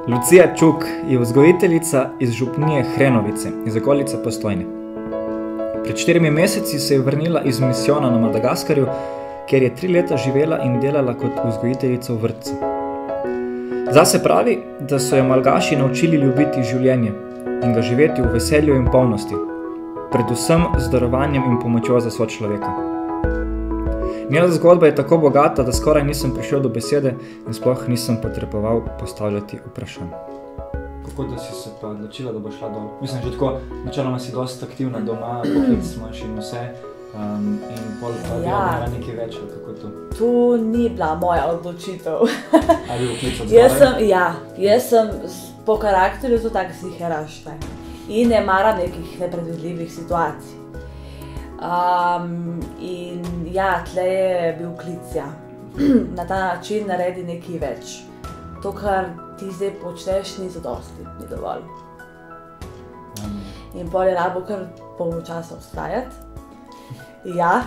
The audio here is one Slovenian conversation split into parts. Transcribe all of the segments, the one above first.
Lucija Čuk je vzgojiteljica iz župnije Hrenovice, iz okolice Postojne. Pred 4 meseci se je vrnila iz misijona na Madagaskarju, kjer je 3 leta živela in delala kot vzgojiteljica v vrtcu. Zase pravi, da so jo Malgaši naučili ljubiti življenje in ga živeti v veselju in polnosti, predvsem z darovanjem in pomočjo za sočloveka. Njena zgodba je tako bogata, da skoraj nisem prišel do besede in sploh nisem potreboval postavljati vprašanj. Kako da si se pa odločila, da bo šla dol? Mislim, že tako, načeloma si dosti aktivna doma, poklic imaš in vse, in pol pa bila nekaj več, kako to? To ni bila moja odločitev. Ali v klicu odzvore? Jaz sem po karakterju to tak ziheraš, ne. In ne maram nekih nepredvidljivih situacij. In ja, tle je bil klic, ja. Na ta način naredi nekaj več. To, kar ti zdaj počneš, ni zadosti, ni dovolj. In pol je rabo kar pol časa vztrajati. Ja,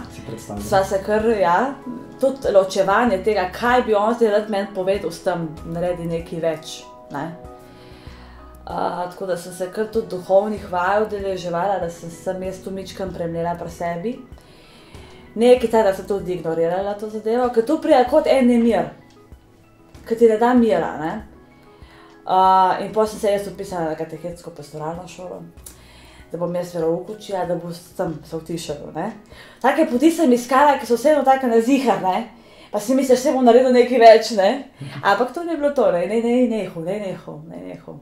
sva se kar, ja, tudi ločevanje tega, kaj bi on zdaj rad meni povedal s tem, naredi nekaj več, ne. Tako da sem se kar tudi duhovnih vaj udeleževala, da sem jaz tu mičkam premlela pri sebi. Nekaj taj, da sem tudi ignorirala to zadevo, ker tu prija kot en nemir, ker ti ne da mira, ne. In potem sem se jaz odpisala na katehetsko pastoralno šolo, da bom jaz verouk učila, da bo tam se utišalo, ne. Take poti sem iskala, ki so vseeno take na zihar, ne. Pa si misliš, se bom naredil nekaj več, ne. Ampak to ni bilo to, ne, nehal.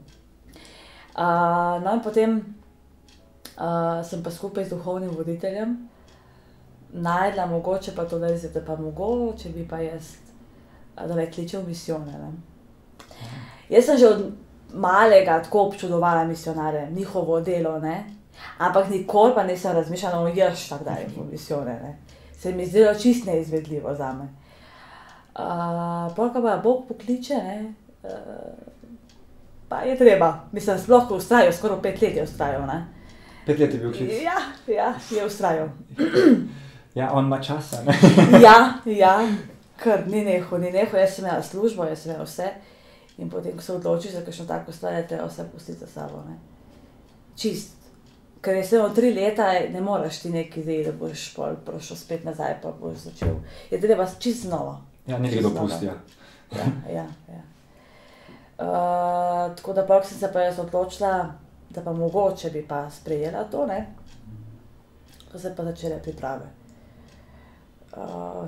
No in potem sem pa skupaj z duhovnim voditeljem najdla mogoče pa to verzijo, da pa mogoče bi pa jaz, da me kliče v misijone, ne. Jaz sem že od malega tako občudovala misionarje, njihovo delo, ne. Ampak nikoli pa nisem razmišljala, jaz tak daj v misijone, ne. Se mi zdelo čist neizvedljivo zame. Pol, ko pa Bog pokliče, ne, pa je treba. Mislim, sploh ko vztrajal, skoraj 5 let je vztrajal, ne. 5 let je bil klic? Ja, je vztrajal. Ja, on ima časa, ne. Ja, kar ni nehal, jaz sem imela službo, jaz sem imela vse. In potem, ko se odločiš za kakšno tako stvar, je treba vse pustiti za sabo, ne. Čist. Ker je samo 3 leta, ne moraš ti nekaj zdaj, da boš pol prišel spet nazaj, pa boš začel. Je treba čist znova. Ja, nekaj dopusti, ja. Ja. Tako da pa sem se pa jaz odločila, da pa mogoče bi pa sprejela to, ne. Pa se pa začele priprave.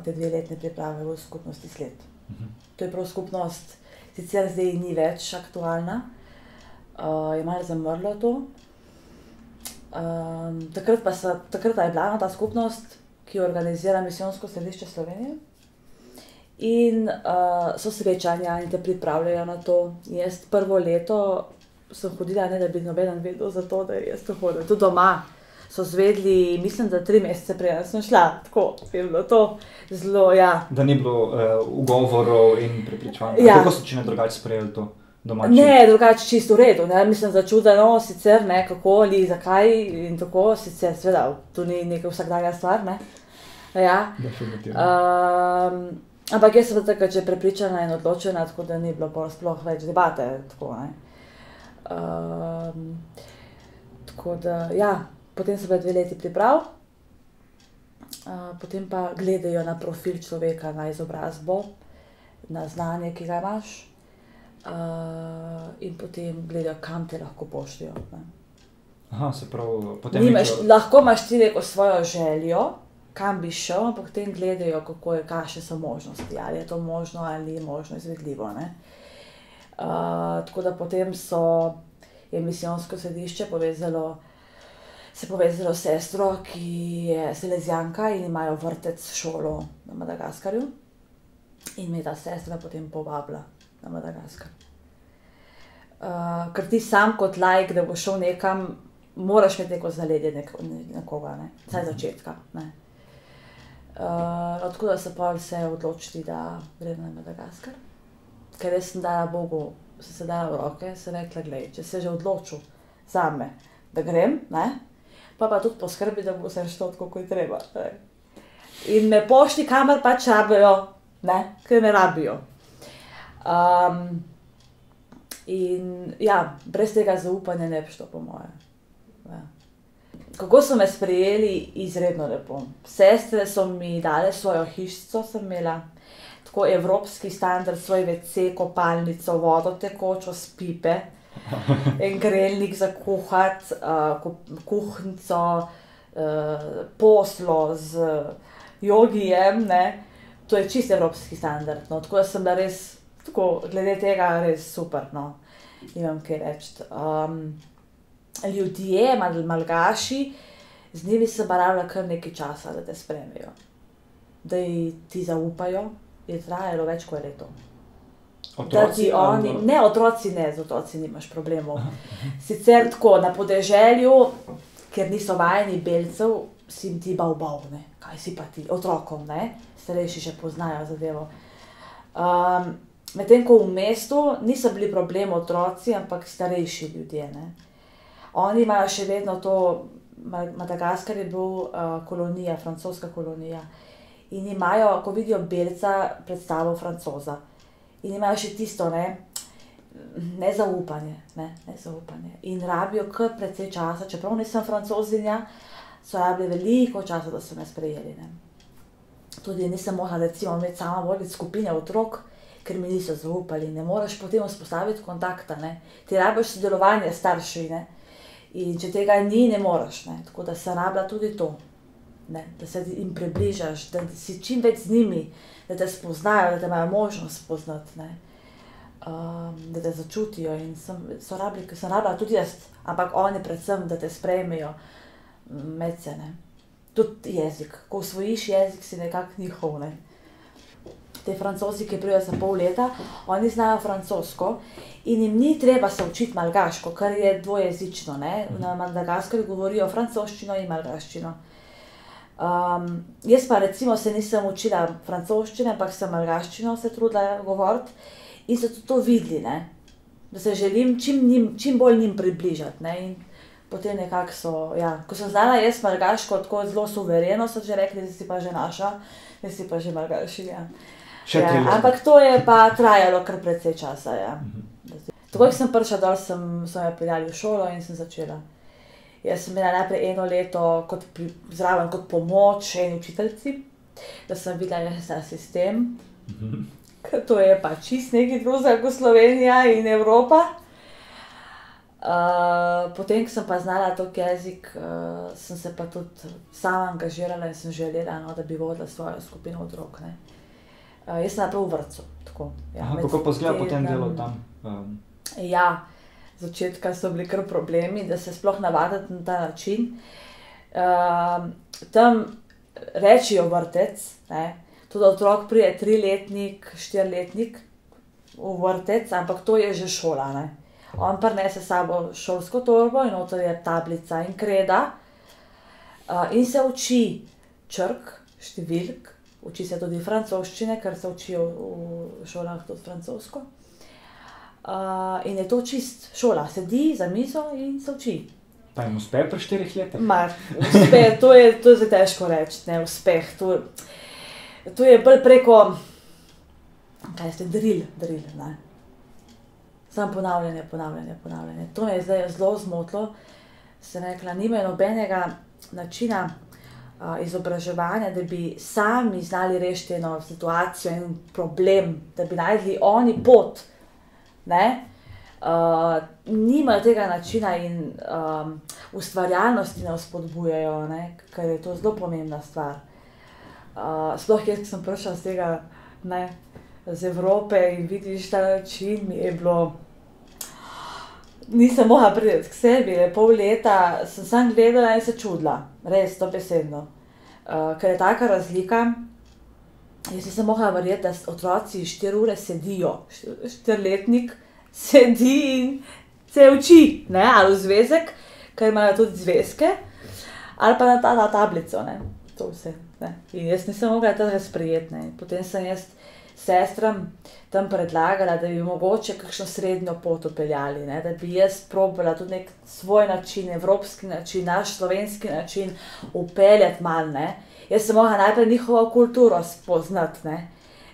Te 2-letne priprave v skupnosti Sled. To je prav skupnost, sicer zdaj ni več aktualna, je malo zamrlo to. Takrat pa je bila ta skupnost, ki organizira Misijonsko središče Slovenije. In so srečanja in te pripravljajo na to. Jaz prvo leto sem hodila, ne da bi nobeden vedel za to, da jaz to hodim. Tudi doma so zvedli, mislim, da 3 mesece preden sem šla. Tako je bilo to zelo, ja. Da ni bilo ugovorov in prepričevanj. Kako so če ne drugače sprejeli to domači? Ne, drugače čisto v redu, ne. Mislim, začudeno sicer, ne, kako ali zakaj in tako, sicer seveda, to ni neka vsakdanja stvar, ne. Ja. Definitivno. Ampak jaz sem takrat že prepričana in odločena, tako da ni bilo sploh več debate, tako, ne. Tako da, ja, potem so bile 2 leti priprav, potem pa gledajo na profil človeka, na izobrazbo, na znanje, ki ga imaš, in potem gledajo, kam te lahko pošljejo, ne. Aha, se pravi, potem lahko imaš ti neko svojo željo, kam bi šel, ampak potem gledajo, kakšne so možnosti, ali je to možno ali ni možno izvedljivo, ne. Tako da potem je misijonsko središče se povezalo s sestro, ki je salezijanka in imajo vrtec, šolo na Madagaskarju. In me je ta sestra potem povabila na Madagaskar. Ker ti sam kot laik, da boš šel nekam, moraš imeti neko zaledje nekoga, ne, vsaj začetka, ne. Tako da so pa se odločili, da grem na Madagaskar. Ker jaz sem dala Bogu, sem se dala v roke, sem rekla, glej, če se že odločil zame, da grem, ne, pa tudi poskrbi, da bo vse šlo tako, kot je treba. In me pošlji, kamor pač rabijo, ne, ker me rabijo. In ja, brez tega zaupanja ne bi šlo, po moje. Ja. Kako so me sprejeli? Izredno lepo. Sestre so mi dale svojo hišico, sem imela tako evropski standard, svoj WC, kopalnico, vodotekočo s pipe, en grelnik za kuhati, kuhnico, poslo z jogijem, ne. To je čisto evropski standard, no. Tako da sem bila res, tako, glede tega res super, no. Nimam kaj reči. Ljudje, malgaši, z njimi sem pa rabila kar nekaj časa, da te sprejmejo. Da ti zaupajo, je trajalo več kot leto. Otroci? Ne, otroci ne, z otroci nimaš problemov. Sicer tako, na podeželju, ker niso vajeni belcev, si jim ti bav, ne. Kaj si pa ti? Otrokom, ne. Starejši še poznajo zadevo. Medtem ko v mestu niso bili problem otroci, ampak starejši ljudje, ne. Oni imajo še vedno to, Madagaskar je bil kolonija, francoska kolonija. In imajo, ko vidijo belca, predstavo Francoza. In imajo še tisto, ne, nezaupanje, nezaupanje. In rabijo kar precej časa, čeprav nisem Francozinja, so rabili veliko časa, da so me sprejeli, ne. Tudi nisem mogla recimo imeti sama voditi skupine otrok, ker mi niso zaupali. Ne moreš potem vzpostaviti kontakta, ne. Ti rabiš sodelovanje s starši, ne. In če tega ni, ne moreš, ne. Tako da sem rabila tudi to, ne. Da se jim približaš, da si čim več z njimi, da te spoznajo, da te imajo možnost spoznati, ne. Da te začutijo in sem rabila tudi jaz, ampak oni predvsem, da te sprejmejo medse, ne. Tudi jezik, ko osvojiš jezik, si nekako njihov, ne. Te Francozi, ki pridejo za pol leta, oni znajo francosko in jim ni treba se učiti malgaško, kar je dvojezično, ne. Na Madagaskarju govorijo francoščino in malgaščino. Jaz pa recimo se nisem učila francoščine, ampak sem malgaščino se trudila govoriti in so tudi to videli, ne. Da se želim čim bolj njim približati, ne. In potem nekako so, ja, ko sem znala jaz malgaško tako zelo suvereno, so že rekli, da si pa že naša, da si pa že malgašinja. Ja, ampak to je pa trajalo kar precej časa, ja. Takoj, ko sem prišla dol, so me peljali v šolo in sem začela. Jaz sem imela najprej 1 leto zraven kot pomoč eni učiteljici, da sem videla ta sistem, ker to je pa čisto nekaj drugega kot Slovenija in Evropa. Potem, ko sem pa znala toliko jezik, sem se pa tudi sama angažirala in sem želela, no, da bi vodila svojo skupino otrok, ne. Jaz sem najprej v vrtcu, tako. Ja, kako pa izgleda potem delo tam? Ja, začetka so bili kar problemi, da se sploh navaditi na ta način. Tam rečijo vrtec, ne, tudi otrok pride 3-letnik, 4-letnik v vrtec, ampak to je že šola, ne. On prinese s sabo šolsko torbo in noter je tablica in kreda in se uči črk, številk, uči se tudi francoščine, ker se učijo v šolah tudi francosko. In je to čist šola, sedi za mizo in se uči. Pa jim uspe pri 4 letih? Uspe, to je zdaj težko reči, ne, uspeh. To je bolj preko, kaj ste, drill, ne. Samo ponavljanje. To me je zdaj zelo zmotilo. Sem rekla, nimajo nobenega načina izobraževanja, da bi sami znali rešiti eno situacijo in problem, da bi najdli oni pot, ne. Nimajo tega načina in ustvarjalnosti ne vzpodbujajo, ne, ker je to zelo pomembna stvar. Sploh jaz, ko sem prišla z tega, ne, z Evrope in vidiš ta način, mi je bilo, nisem mogla priti k sebi, pol leta sem samo gledala in se čudila, res, dobesedno. Ker je taka razlika, jaz nisem mogla verjeti, da otroci 4 ure sedijo, 4-letnik sedi in se uči, ne, ali v zvezek, ker imajo tudi zvezke, ali pa na ta tablico, ne, to vse, ne. In jaz nisem mogla tega sprejeti, ne, potem sem jaz sestram tam predlagala, da bi mogoče kakšno srednjo pot upeljali, ne, da bi jaz probala tudi nek svoj način, evropski način, naš slovenski način upeljati malo, ne. Jaz sem mogla najprej njihovo kulturo spoznati, ne,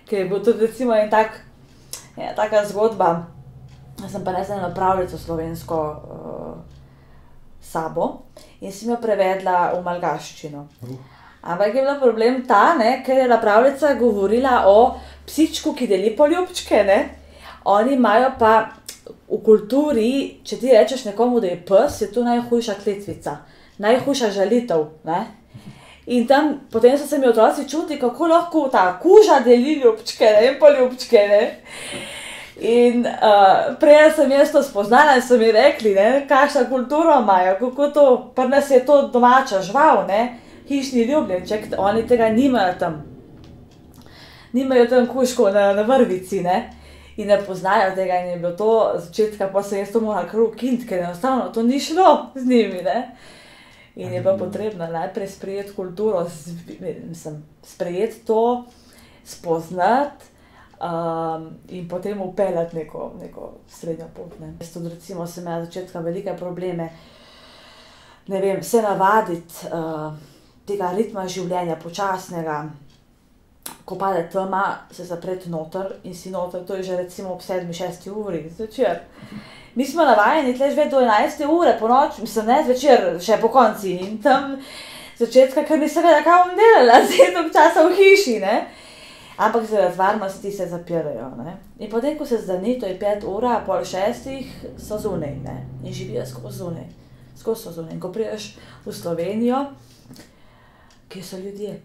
ker je bil tudi recimo taka zgodba, sem pa nesla eno pravljico slovensko sabo in sem jo prevedla v malgaščino. Ampak je bil problem ta, ne, ker je pravljica govorila o psičku, ki deli poljubčke, ne. Oni imajo pa v kulturi, če ti rečeš nekomu, da je pes, je to najhujša kletvica, najhujša žalitev, ne. In tam, potem so se mi otroci čuti, kako lahko ta kuža deli ljubčke, ne, in poljubčke, ne. In prej sem jaz to spoznala in so mi rekli, ne, kakšna kultura imajo, kako to, pri nas je to domača žival, ne, hišni ljubljenček, oni tega nimajo tam. Nimajo tam kužkov na vrvici, ne, in ne poznajo tega in je bilo to začetka, pa sem jaz to morala kar ukiniti, ker enostavno to ni šlo z njimi, ne. In je bilo potrebno najprej sprejeti kulturo, sprejeti to, spoznati, in potem upeljati neko srednjo pot, ne. Jaz tudi recimo sem imela začetka velike probleme, ne vem, se navaditi tega ritma življenja, počasnega, ko pade tema, se zapreti noter in si noter, to je že recimo ob 7-6 uri zvečer. Mi smo navajeni tle živeti do 11 ure po noč, mislim ne zvečer, še po konci in tam začetka, ker nisem vedela, kaj bom delala, sedem časa v hiši, ne. Ampak zaradi varnosti se zapirajo, ne. In potem, ko se zdani, to je 5 ura, pol 6, so zunaj, ne. In živijo skozi zunaj. Skozi so zunaj. In ko prideš v Slovenijo, kje so ljudje?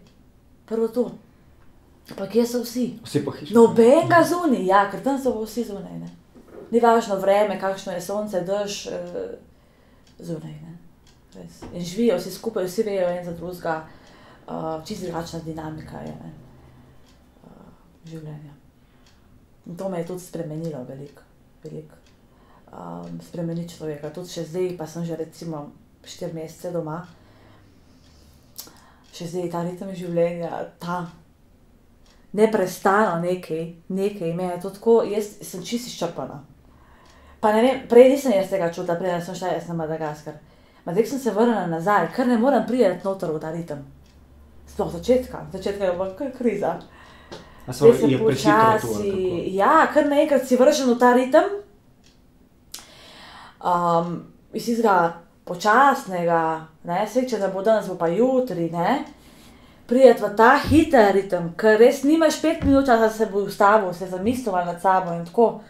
Prvo to. Pa kje so vsi? Vsi po hiši. Nobenega zunaj, ja, ker tam so vsi zunaj, ne. Ni važno vreme, kakšno je sonce, dež, zunaj, ne. Res. In živijo vsi skupaj, vsi vejo en za drugega, čisto drugačna dinamika je, ne. Življenja. In to me je tudi spremenilo veliko. Spremeni človeka. Tudi še zdaj, pa sem že recimo 4 mesece doma, še zdaj ta ritem življenja, ta neprestano nekaj, me je to tako, jaz sem čisto izčrpana. Pa ne vem, prej nisem jaz tega čutila, prej sem šla jaz na Madagaskar. Ma zdaj sem se vrnila nazaj, ker ne morem priti noter v ta ritem. Sploh začetka je bila kar kriza. Zdaj se počasi, ja, kar naenkrat si vržen v ta ritem, iz tistega počasnega, ne, saj če ne bo danes, bo pa jutri, ne, prijeti v ta hiter ritem, ker res nimaš 5 minut časa, da se bo ustavil, se zamislil nad sabo in tako.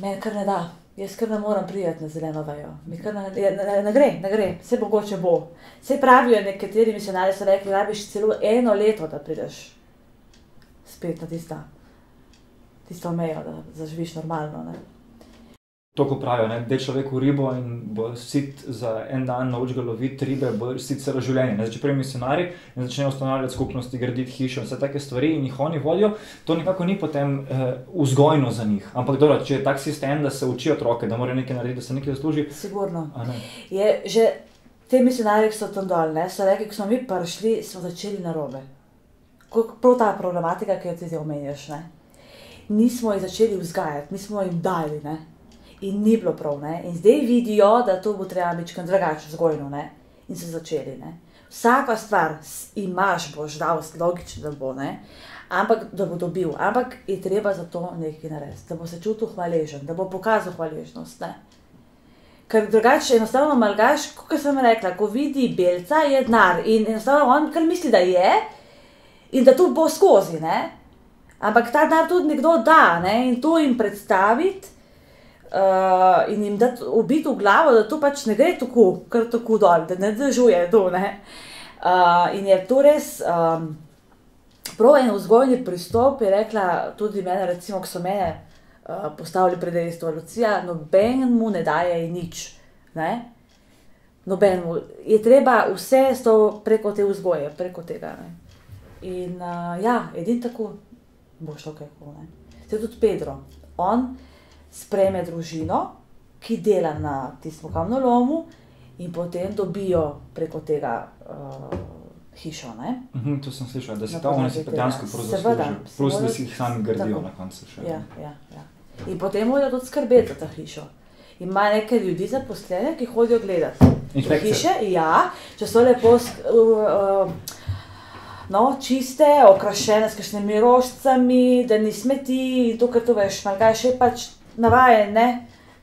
Meni kar ne da, jaz kar ne moram prijeti na zeleno vejo, ne gre, vse mogoče bo. Saj pravijo nekateri misionarji so rekli, rabiš celo 1 leto, da prideš spet na tisto mejo, da zaživiš normalno, ne. To, ko pravijo, ne, daj človeku ribo in bo sit za en dan nauči ga loviti ribe, bo sit celo življenje. Ne, če prej misionari in začnejo ustanavljati skupnosti, graditi hiše in vse take stvari in jih oni vodijo, to nekako ni potem vzgojno za njih. Ampak dobro, če je tak sistem, da se uči otroke, da morajo nekaj narediti, da se nekaj zasluži. Sigurno. Je že te misionarji, ki so tam dol, ne, so rekli, ko smo mi prišli, smo začeli narobe. Prav ta problematika, ki jo ti zdaj omenjaš, ne. Nismo jih začeli vzgajati, nismo jim dali, ne. In ni bilo prav, ne. In zdaj vidijo, da to bo treba biti drugače vzgojno, ne. In so začeli, ne. Vsaka stvar imaš, boš dal, logično, da bo, ne. Ampak, da bo dobil. Ampak je treba za to nekaj narediti, da bo se čutil hvaležen, da bo pokazal hvaležnost, ne. Ker drugače enostavno malgaš, kot sem rekla, ko vidi belca, je denar in enostavno on kar misli, da je in da to bo skozi, ne. Ampak ta denar tudi nekdo da, ne, in to jim predstaviti in jim dati ubiti v glavo, da to pač ne gre tako, kar tako dol, da ne držuje to, ne. In je to res prav en vzgojni pristop, je rekla tudi mene, recimo, ko so mene postavili pred dejstvo, Lucija, nobenemu ne daje nič, ne. Nobenemu. Je treba vse preko te vzgoje, preko tega, ne. In ja, edin tako bo šlo kako, ne. Zdaj tudi Pedro, on sprejme družino, ki dela na tistem kamnolomu in potem dobijo preko tega hišo, ne. To sem slišala, da se ta oni si dejansko proslužijo, plus da si jih sami gradijo na koncu še. Ja. In potem morajo tudi skrbeti za ta hišo. Ima nekaj ljudi zaposlene, ki hodijo gledati. Inšpekcije? Hiše, ja, če so lepo no, čiste, okrašene s kakšnimi rožcami, da ni smeti in to, kar to veš, malkaj še pač navajen, ne?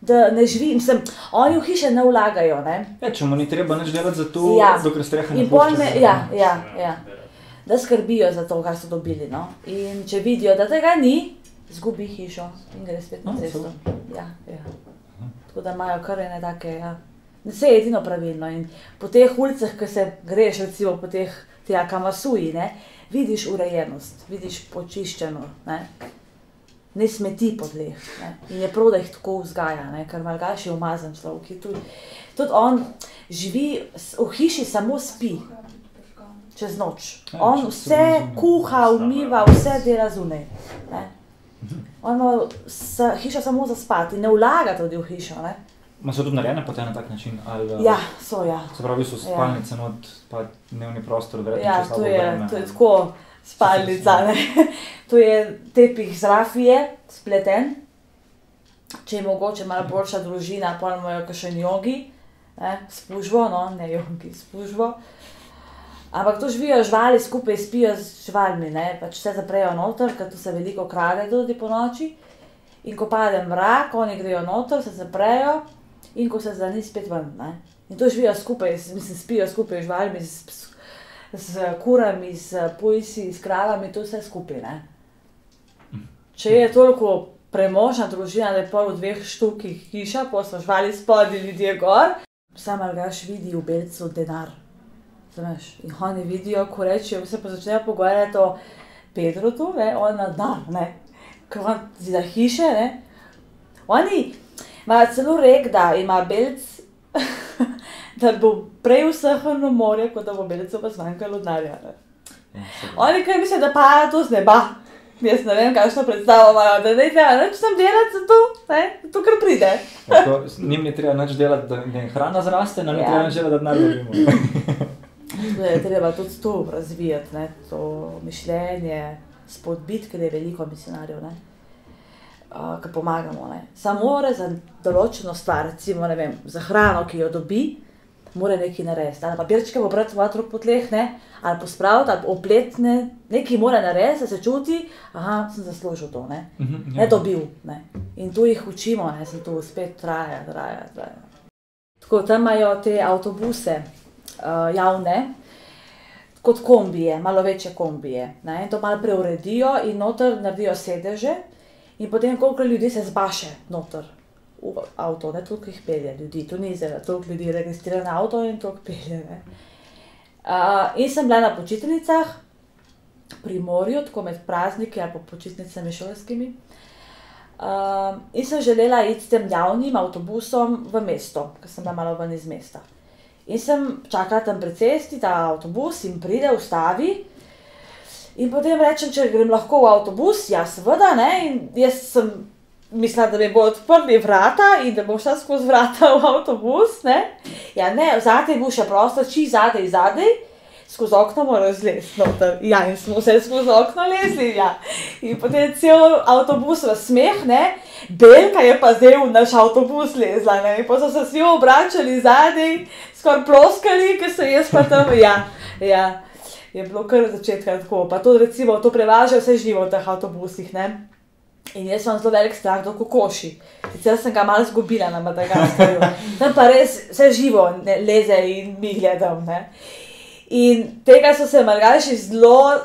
Da ne živi, mislim, oni v hiše ne vlagajo, ne? Ja, če mu ni treba nič delati za to, dokler streha ne pušča. Ja. Da skrbijo za to, kar so dobili, no. In če vidijo, da tega ni, zgubi hišo in gre spet na cesto. Ja. Tako da imajo kar ene take, ja. Vse je edino pravilno in po teh ulicah, ko se greš, recimo po teh Kamasuji, ne, vidiš urejenost, vidiš počiščeno, ne. Ne smeti po tleh, ne. In je prav, da jih tako vzgaja, ne, ker malgaš je umazan človek. Tudi on živi v hiši, samo spi. Čez noč. On vse kuha, umiva, vse dela zunaj. On ima hišo samo za spati, ne vlaga tudi v hišo. Ma so tudi narejene potem na tak način? Ja, so, ja. Se pravi, so spalnice not, pa dnevni prostor, verjetno ja, če slabo vreme. To je tako spalnica, ne. To je tepih z rafije, spleten. Če je mogoče malo boljša družina, pa imajo kakšen jogi, spužvo, no, ne jogi, spužvo. Ampak to živijo živali, skupaj spijo z živalmi, ne, pač vse zaprejo noter, ker tu se veliko krade tudi po noči. In ko pade mrak, oni grejo noter, se zaprejo in ko se zdani spet ven, ne. In to živijo skupaj, mislim, spijo skupaj z živalmi, z kurami, z pujsi, s kravami, to vse skupaj, ne. Če je toliko premožna družina, da je pol v 2 štukih hiša, pol so živali spodaj, ljudje gor, sam Algaš vidi v Belcu denar. Zameš, in oni vidijo, ko rečejo, se pa začnejo pogovarjati o Pedrotu, ne, on na dan, ne, ker on zida hiše, ne. Oni imajo celo rek, da ima Belc, da bo prej vsehnilo morje, kot da bo Belcu pa zmanjkalo denarja, ne. Oni kaj mislijo, da pada to z neba. Jaz ne vem, kakšno predstavo imajo, da ne treba nič tam delati za to, ne, to kar pride. Njim ni treba nič delati, da hrana zraste, nam ni treba nič delati, da denar dobimo. Je treba tudi to razvijati, ne, to mišljenje, spodbiti, ker je veliko misionarjev, ne, ki pomagamo, ne. Samo mora za določeno stvar, recimo, ne vem, za hrano, ki jo dobi, mora nekaj narediti. Ali papirčke pobrati v otrok po tleh, ne, ali pospraviti, ali opletne, nekaj mora narediti, da se čuti, aha, sem zaslužil to, ne, ne dobil, ne. In tu jih učimo, ne, se to spet traja. Tako, tam imajo te avtobuse, javne, kot kombije, malo večje kombije, ne, in to malo preuredijo in noter naredijo sedeže in potem koliko ljudi se zbaše noter v avto, ne, toliko jih pelje ljudi, to ni zdaj, toliko ljudi registrira na avto in toliko pelje, ne. In sem bila na počitnicah pri morju, tako med prazniki ali pa počitnicami šolskimi, in sem želela iti s tem javnim avtobusom v mesto, ker sem bila malo ven iz mesta. In sem čakala tam pri cesti, ta avtobus in pride, ustavi in potem rečem, če grem lahko v avtobus, ja seveda, ne, in jaz sem mislila, da mi bo odprli vrata in da bom šla skozi vrata v avtobus, ne. Ja ne, zadaj bo še prostor, zadaj, skozi okno mora zlesti noter. Ja, in smo se skozi okno lezli, ja. In potem cel avtobus v smeh, ne, Belka je pa zdaj v naš avtobus lezla, ne, in pa so se vsi obračali zadaj, skoraj ploskali, ker se jaz pa tam, ja, je bilo kar začetka tako, pa to recimo, to prevažajo vse živo v teh avtobusih, ne, in jaz imam zelo velik strah do kokoši, sicer sem ga malo zgubila na Madagaskarju, tam pa res vse živo leze in mi gledam, ne, in tega so se Malgaši zelo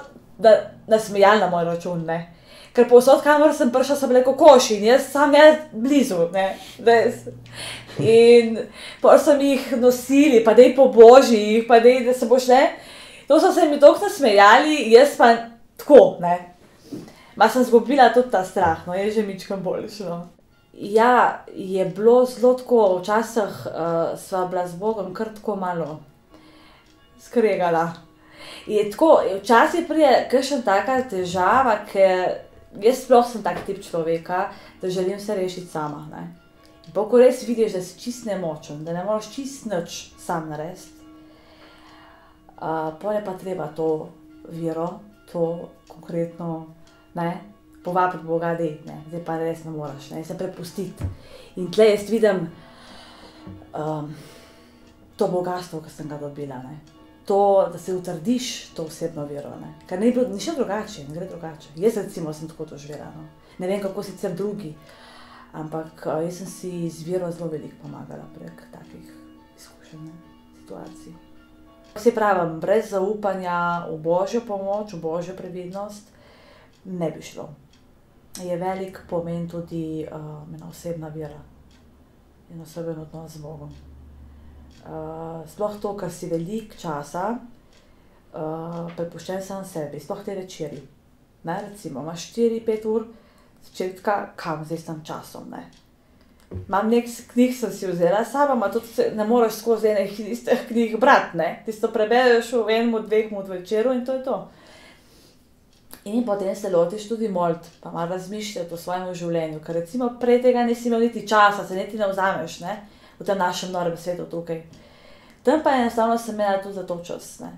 nasmejali na moj račun, ne, ker povsod, kamor sem prišla, so bile kokoši in jaz sam blizu, ne, res. In potem so mi jih nosili, pa dej po božji, pa dej, da se boš, ne. To so se mi toliko nasmejali, jaz pa tako, ne. Ma sem zgubila tudi ta strah, no, je že mičkam boljš, no. Ja, je bilo zelo tako, včasih sva bila z Bogom kar tako malo skregala. Je tako, včasih pride kakšna taka težava, ker jaz sploh sem tak tip človeka, da želim se rešiti sama, ne. In ko res vidiš, da si čist nemočen, da ne moraš čist nič sam narediti, pol je pa treba to vero, to konkretno, ne, povabiti Boga, dej, ne, zdaj pa res ne moraš, ne, se prepustiti. In tle jaz vidim to bogatstvo, ki sem ga dobila, ne. to, da se utrdiš to osebno vero, ne. Ker ni še drugače, ne gre drugače. Jaz recimo sem tako doživela, no. Ne vem, kako sicer drugi, ampak jaz sem si z vero zelo veliko pomagala prek takih izkušenj, situacij. Se pravim, brez zaupanja v Božjo pomoč, v Božjo previdnost, ne bi šlo. Je velik pomen tudi ena osebna vera in oseben odnos z Bogom. Sploh to, ker si veliko časa prepuščen sam sebi, sploh te večeri. Ne, recimo, imaš 4-5 ur začetka, kam zdaj s tem časom, ne. Imam nekaj knjig, sem si vzela s sabo, ma tudi ne moreš skozi ene istih knjig brati, ne. Tisto prebereš v enem, dveh večeru in to je to. In potem se lotiš tudi moliti, pa malo razmišljati o svojem življenju, ker recimo prej tega nisi imel niti časa, se niti ne vzameš, ne, v tem našem norem svetu tukaj. Tam pa enostavno sem imela tudi za to čas, ne.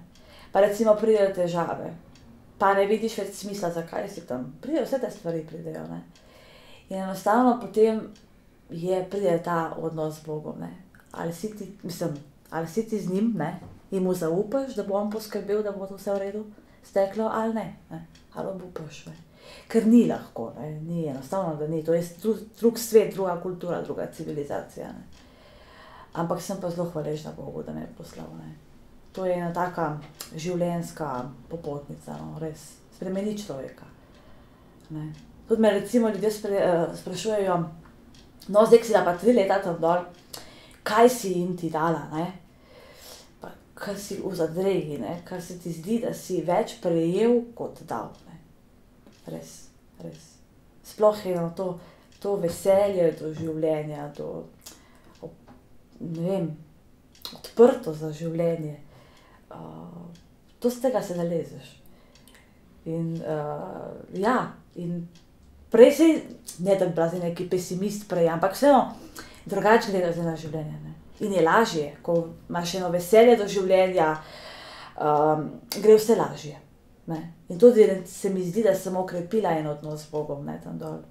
Pa recimo pridejo težave, pa ne vidiš več smisla, zakaj si tam. Pridejo, vse te stvari pridejo, ne. In enostavno potem pride ta odnos z Bogom, ne. Ali si ti z njim, ne, in mu zaupaš, da bo on poskrbel, da bo to vse v redu steklo, ali ne, ne. Ali obupaš, ne. Ker ni lahko, ne, ni enostavno, da ni, to je drug svet, druga kultura, druga civilizacija, ne. Ampak sem pa zelo hvaležna Bogu, da me je poslal, ne. To je ena taka življenjska popotnica, no, res, spremeni človeka, ne. Tudi me recimo ljudje sprašujejo, no, zdaj, ki si pa 3 leta tam dol, kaj si jim ti dala, ne. Pa kar si v zadregi, ne, kar se ti zdi, da si več prejel kot dal, ne. Res, res. Sploh eno to veselje do življenja, ne vem, odprto za življenje. To z tega se nalezeš. In ja, in prej si, ne da bi bila zdaj neki pesimist prej, ampak vseeno drugače gledaš na življenje, ne. In je lažje, ko imaš eno veselje do življenja, gre vse lažje, ne. In tudi se mi zdi, da sem okrepila en odnos z Bogom, ne, tam dol.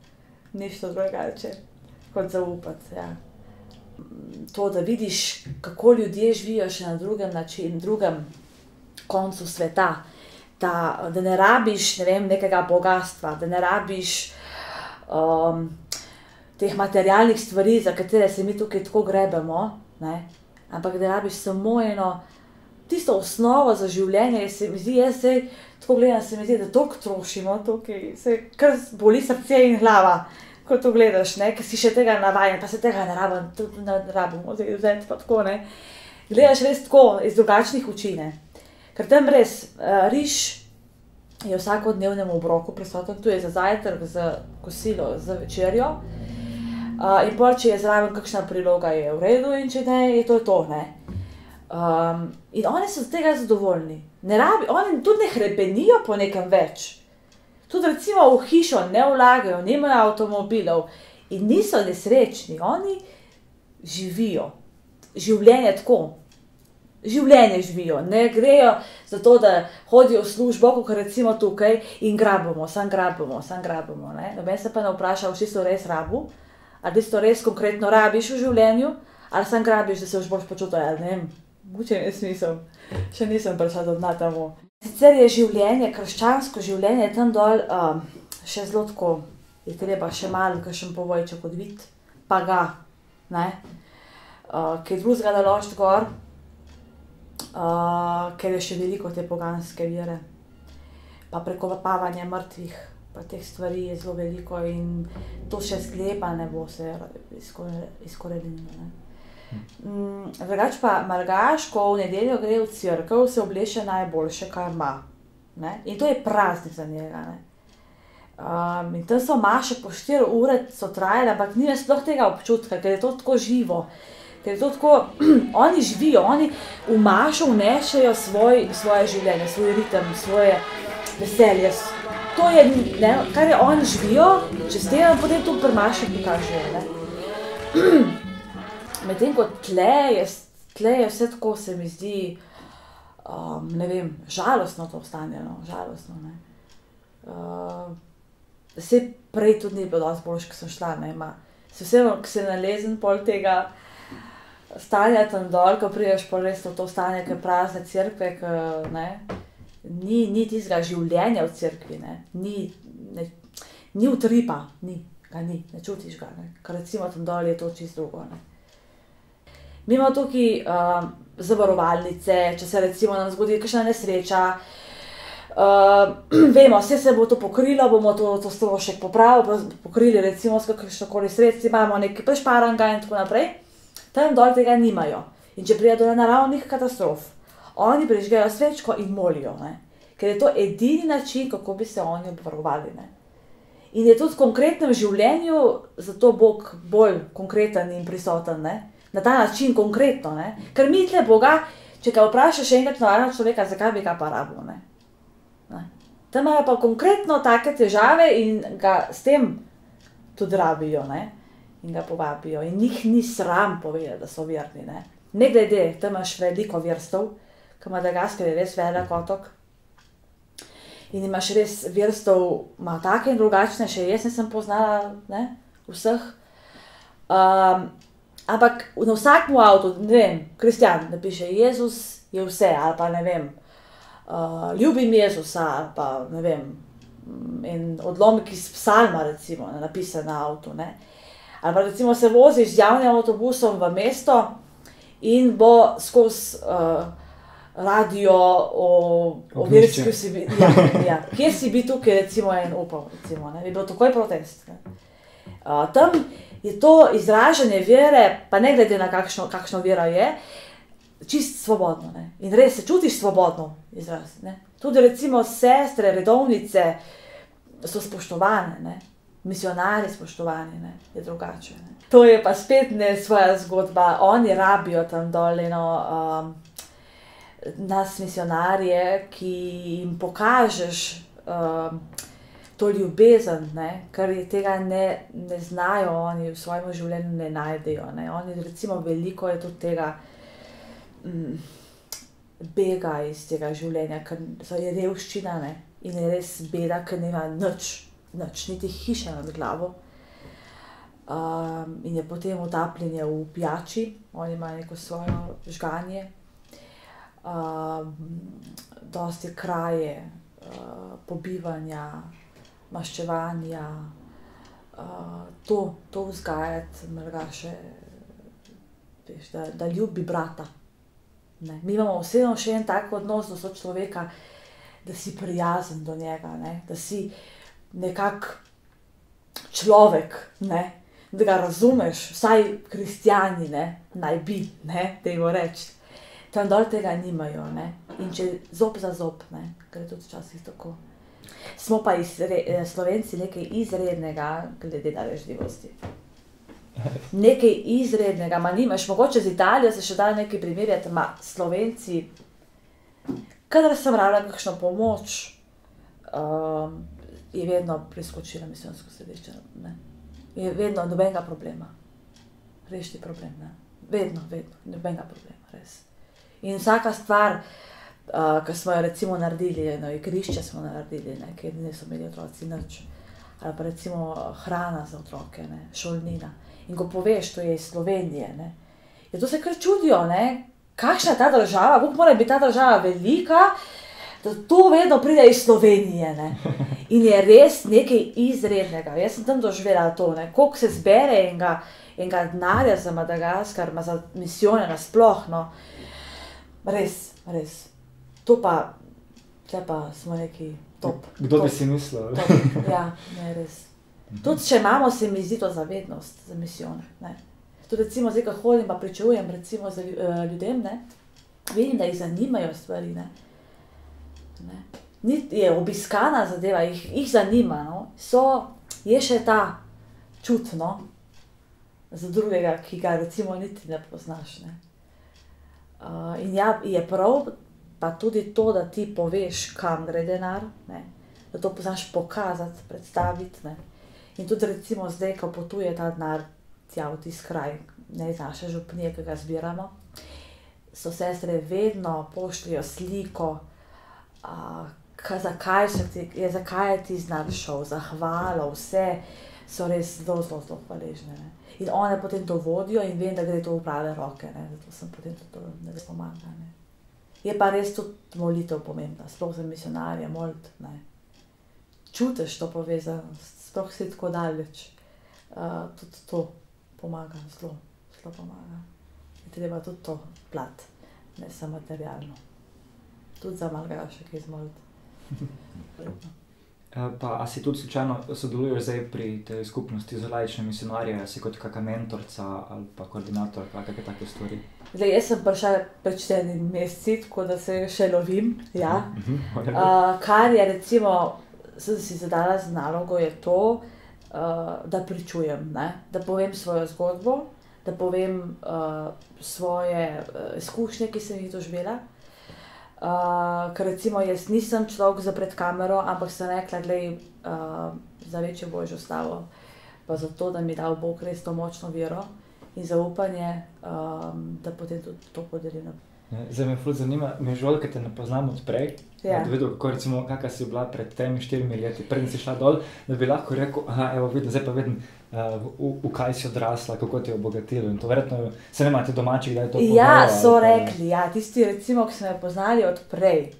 Nič to drugače, kot zaupati, ja. To, da vidiš, kako ljudje živijo še na drugem koncu sveta, da ne rabiš, ne vem, nekega bogastva, da ne rabiš teh materialnih stvari, za katere se mi tukaj tako grebemo, ne, ampak da rabiš samo tisto osnovo za življenje, se mi zdi, jaz zdaj tako gledam, se mi zdi, da toliko trošimo tukaj, se kar boli srce in glava, ko to gledaš, ne, ker si še tega navajen, pa se tega ne rabimo vzeti, pa tako, ne. Gledaš res tako, iz drugačnih oči, ne. Ker tam res, riž je v vsakodnevnem obroku prisoten, tu je za zajtrk, za kosilo, za večerjo, in pol, če je zraven kakšna priloga, je v redu, in če ne, je to, ne. In oni so z tega zadovoljni. Oni tudi ne hrebenijo po nekem več. Tudi recimo v hišo ne vlagajo, nimajo avtomobilov in niso nesrečni, oni živijo. Življenje tako. Življenje živijo, ne grejo za to, da hodijo v službo, kot recimo tukaj, in grabimo, ne. Noben se pa ne vpraša, če si to res rabil, ali ti to res konkretno rabiš v življenju, ali samo grabiš, da se boš počutil, ali ne vem, mogoče jaz nisem, še nisem prišla do dna tamo. Sicer je življenje, krščansko življenje tam dol še zelo tako, je treba še malo kakšen povojček odviti, pa ga, ne, kaj drugega da ložiti gor, ker je še veliko te poganske vere, pa prekopavanje mrtvih, pa teh stvari je zelo veliko in to še sklepa ne bo se izkoreninilo, ne. Drugače pa Malgaš, ko v nedeljo gre v cerkev, se obleče najboljše, kar ima, ne, in to je praznik za njega, ne. In tam so maše po 4 ure so trajale, ampak nima sploh tega občutka, ker je to tako živo, ker je to tako, oni živijo, oni v mašo vnešajo svoje življenje, svoj ritem, svoje veselje. To je, ne, kar je oni živijo, čez teden potem to pri maši pokažejo, ne. Medtem ko tle je vse tako, se mi zdi, ne vem, žalostno to stanje, no, žalostno, ne. Saj prej tudi ni bilo dosti boljše, ko sem šla, ne, se vseeno, ko se nalezen pol tega, stanja tam dol, ko priješ pa res v to stanje, ki je prazne cerkve, ni tistega življenja v cerkvi, ni utripa, ne čutiš ga, ker recimo tam dol je to čisto drugo. Mi imamo tukaj zavarovalnice, če se recimo nam zgodi kakšna nesreča, vemo, vse se bo to pokrilo, bomo to strošek pokrili recimo s kakšnokoli sredstvi, imamo nekaj prešparanga in tako naprej, tam dol tega nimajo. In če pride do naravnih katastrof, oni prižgejo svečko in molijo, ker je to edini način, kako bi se oni obvarovali. In je tudi v konkretnem življenju zato Bog bolj konkreten in prisoten, na ta način konkretno, ker mi tle Boga, če ga vprašaš enkrat navadnega človeka, zakaj bi ga pa rabil, tam imajo pa konkretno take težave in ga s tem tudi rabijo, in ga povabijo. In njih ni sram povedati, da so verni, ne glede, tam imaš veliko verstev, ker Madagaskar je res velik otok. In imaš res verstev, ima take in drugačne, še jaz nisem poznala vseh. Ampak na vsakem avtu, ne vem, kristjan napiše Jezus je vse, ali pa ne vem, ljubim Jezusa, ali pa ne vem, en odlomek iz psalma recimo, napisan na avtu, ali pa recimo se voziš z javnim avtobusom v mesto in bo skozi radio o verski vsebini. Kje si bi tukaj recimo en upal, recimo, bi bil takoj protest. Tam je to izražanje vere, pa ne glede na kakšno vera je, čist svobodno. In res se čutiš svobodno izraz. Tudi recimo sestre, redovnice so spoštovane, misionari spoštovani, je drugače. To je pa spet svoja zgodba. Oni rabijo tam dol nas misionarje, ki jim pokažeš to ljubezen, ker tega ne znajo, oni v svojem življenju ne najdejo. Oni recimo veliko je tudi tega bega iz tega življenja, ker je revščina in je res beda, ker nima nič, niti hiša nad glavo. In je potem utapljenje v pijači, oni imajo neko svojo žganje. Dosti kraje, pobivanja, maščevanja, to vzgajati Malgaše, da ljubi brata. Mi imamo vseeno še en tak odnos do sočloveka, da si prijazen do njega, da si nekak človek, da ga razumeš, vsaj kristjani, naj bi, tega reči. Tam dol tega nimajo, in če zob za zob, ker je tudi včasih tako. Smo pa Slovenci nekaj izrednega glede darežljivosti. Nekaj izrednega, nimaš, mogoče z Italijo se še da nekaj primerjati, Slovenci, kadar sem rabila kakšno pomoč, je vedno priskočila misijonsko središče, je vedno nobenega problema, rešiti problem, vedno, nobenega problema, res. In vsaka stvar, ki smo jo recimo naredili, igrišče smo naredili, kjer niso imeli otroci nič, ali pa recimo hrana za otroke, šolnina. In ko poveš, to je iz Slovenije, je to se kar čudijo, kakšna je ta država, kako mora biti ta država velika, da to vedno pride iz Slovenije, In je res nekaj izrednega. Jaz sem tam doživela to, koliko se zbere enega denarja za Madagaskar, za misijone nasploh, Res. To pa, tle pa smo neki top. Kdo bi si mislil? Ja, res. Tudi če imamo, se mi zdi to zavednost za misijone. Tudi recimo zdaj, ko hodim pa pričujem recimo za ljudem, vidim, da jih zanimajo stvari, Je obiskana zadeva, jih zanima, je še ta čut, za drugega, ki ga recimo niti ne poznaš, In je prav pa tudi to, da ti poveš, kam gre denar, da to poznaš pokazati, predstaviti, In tudi recimo zdaj, ko potuje ta denar tja v tisti kraj, iz naše župnije, ki ga zbiramo, so sestre vedno pošljajo sliko, zakaj je ti denar šel, zahvalo, vse, so res zelo, zelo, zelo hvaležne. Ne. In one potem to vodijo in vem, da gre to v prave roke, ne. Zato sem potem to ne pomaga. Ne. Je pa res tudi molitev pomembna, sploh za misionarje, moliti, ne. Čutiš to povezanost, sploh si tako daleč. Tudi to pomaga, zelo, zelo pomaga. Je treba tudi to plat, ne samo materialno. Tudi za malgaše, ki izmoliti. Pa, a si tudi slučajno sodeluješ zdaj pri tej skupnosti za laične misionarje, si kot kakšna mentorica ali pa koordinatorka, kakšne take stvari? Zdaj, jaz sem prišla pred 4 meseci, tako da se še lovim, ja. Kar je recimo, sem si zadala za nalogo, je to, da pričujem, ne? Da povem svojo zgodbo, da povem svoje izkušnje, ki sem jih doživela. Ker recimo jaz nisem človek za pred kamero, ampak sem rekla, glej, za večjo Božjo slavo, pa zato, da mi dal Bog res to močno vero in zaupanje, da potem tudi to podelim. Zdaj me ful zanima, me žal, ker te ne poznam odprej, da bi vedel, kako recimo, kakva si bila pred 3-4 leti, preden si šla dol, da bi lahko rekel, evo vidim, zdaj pa vidim, v kaj si odrasla, kako te je obogatilo in to verjetno, se ne imate domačih, da je to povedala. Ja, so rekli, ja, tisti recimo, ki so me poznali odprej,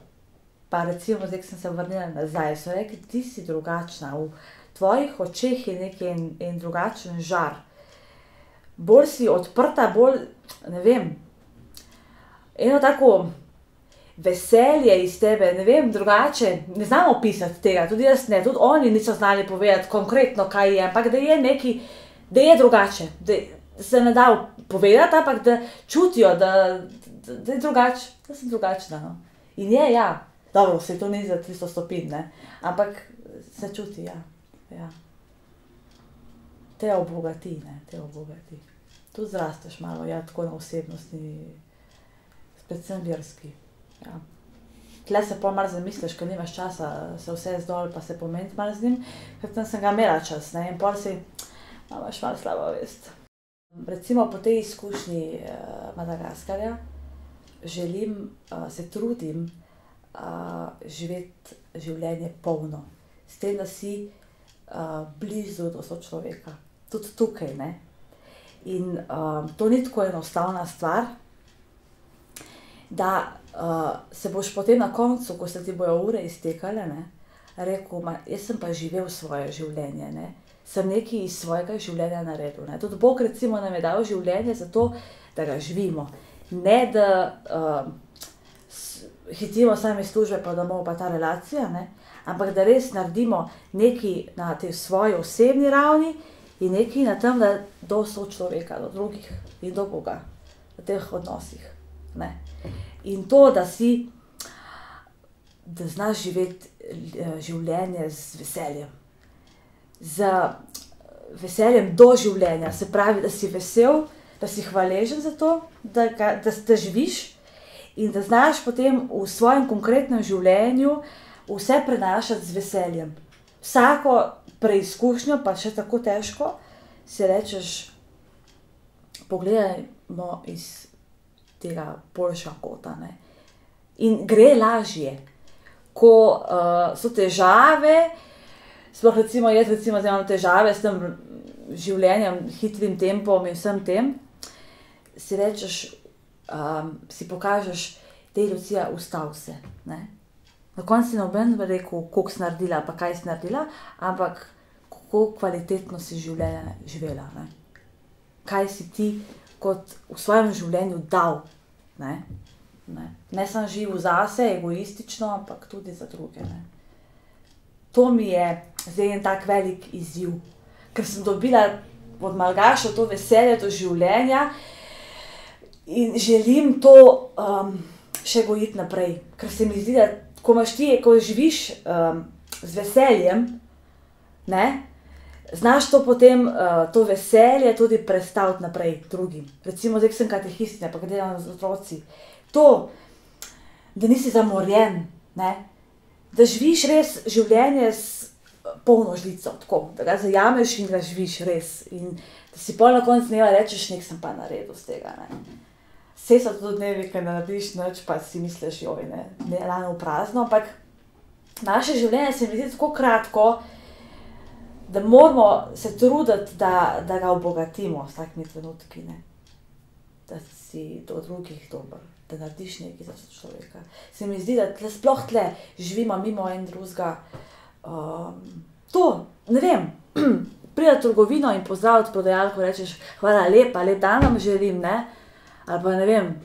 pa recimo zdaj, ki sem se vrnila nazaj, so rekli, ti si drugačna, v tvojih očeh je neki en drugačen žar. Bolj si odprta, bolj, ne vem, eno tako veselje iz tebe, ne vem, drugače, ne znam opisati tega, tudi jaz ne, tudi oni niso znali povedati konkretno, kaj je, ampak da je neki, da je drugače, da se ne da povedati, ampak da čutijo, da je drugače, da sem drugačna, no. In je, ja, dobro, se to ni za 300 stopinj, ne, ampak se čuti, ja. Te obogati, ne, te obogati. Tu zrasteš malo, ja, tako na osebnostni, predvsem verski. Ja. Tle se pol malo zamisliš, ker nimaš časa se vse zdol pa se pomeniti malo z njim, ker tam sem ga imela čas, ne, in pol si imaš malo slabo vest. Recimo po tej izkušnji Madagaskarja želim, se trudim živeti življenje polno, s tem, da si blizu do sočloveka, tudi tukaj, ne. In to ni tako enostavna stvar, da se boš potem na koncu, ko se ti bojo ure iztekale, ne, rekel, jaz sem pa živel svoje življenje, ne, sem nekaj iz svojega življenja naredil, ne. Tudi Bog recimo nam je dal življenje zato, da ga živimo, ne da hitimo sami službe pa domov pa ta relacija, ne, ampak da res naredimo nekaj na tej svoji osebni ravni in nekaj na tem, da do sočloveka, do drugih in do Boga, v teh odnosih, ne. In to, da znaš živeti življenje z veseljem. Z veseljem do življenja, se pravi, da si vesel, da si hvaležen za to, da živiš in da znaš potem v svojem konkretnem življenju vse prenašati z veseljem. Vsako preizkušnjo, pa še tako težko, si rečeš, pogledajmo iz tega boljšega kota, ne. In gre lažje, ko so težave, sploh recimo jaz zdaj imam težave s tem življenjem, hitrim tempom in vsem tem, si rečeš, si pokažeš, dej, Lucija, ustav se, ne. Na koncu si noben rekel, koliko si naredila, pa kaj si naredila, ampak kako kvalitetno si življenje živela, ne. Kaj si ti kot v svojem življenju dal, ne. Ne samo živ zase, egoistično, ampak tudi za druge, ne. To mi je zdaj en tak velik izziv, ker sem dobila od malgašev to veselje do življenja in želim to še gojiti naprej, ker se mi zdi, da ko imaš ti, ko živiš z veseljem, ne, znaš to potem, to veselje tudi predstaviti naprej drugim. Recimo, zdaj sem katehistinja, pa kaj delam z otroci. To, da nisi zamorjen, ne, da živiš res življenje s polno žlico, tako, da ga zajameš in ga živiš res. In da si pol na koncu dneva rečeš, nek sem pa naredil z tega, ne. Saj so to dnevi, ko ne narediš nič, pa si misliš, joj, ne rano v prazno, ampak naše življenje se mi zdi tako kratko, da moramo se truditi, da ga obogatimo s takimi trenutki, ne. Da si do drugih dober, da narediš nekaj za človeka. Se mi zdi, da sploh tle živimo mimo en drugega. To, ne vem, pride v trgovino in pozdraviti prodajalko, rečeš, hvala lepa, lep dan vam želim, ne. Ali pa ne vem,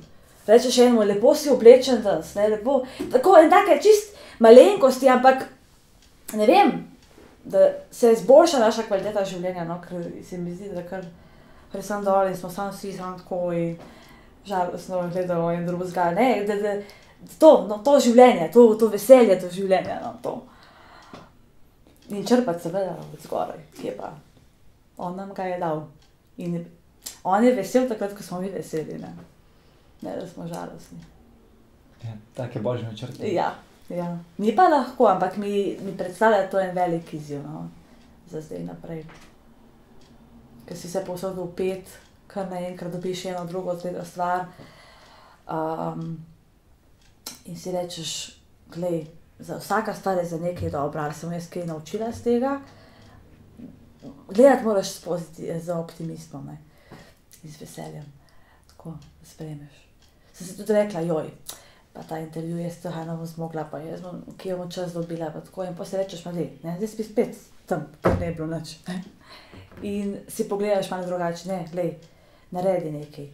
rečeš enemu, lepo si oblečen danes, ne, lepo. Tako, en take čist malenkosti, ampak ne vem, da se izboljša naša kvaliteta življenja, no, ker se mi zdi, da kar sem dol in smo samo vsi samo tako in žalostno gledamo in drugega, ne, da to življenje, to veselje, to življenje, no, to. In črpati seveda od zgoraj, kje pa, on nam ga je dal. In on je vesel takrat, ko smo mi veseli, ne, da smo žalostni. Ja, tak je Božji načrt. Ja. Ni pa lahko, ampak mi predstavlja to en velik izziv, no, za zdaj naprej. Ker si se povsod vpet, kar naenkrat dobiš eno, drugo, tretjo stvar. In si rečeš, glej, vsaka stvar je za nekaj dobra, ali sem jaz kaj naučila z tega. Gledati moraš z optimizmom, ne, in z veseljem, tako, da sprejmeš. Sem si tudi rekla, joj, pa ta intervju je strahano zmogla, pa jaz bom, kje bom čas dobila, pa tako, in potem rečeš, ne, zdaj si spet tam, kar ne je bilo nič, ne. In si pogledaš malo drugače, ne, glej, naredi nekaj,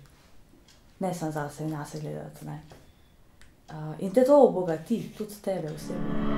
ne samo zase in nase gledati, ne. In te to obogati, tudi tebe vsebno.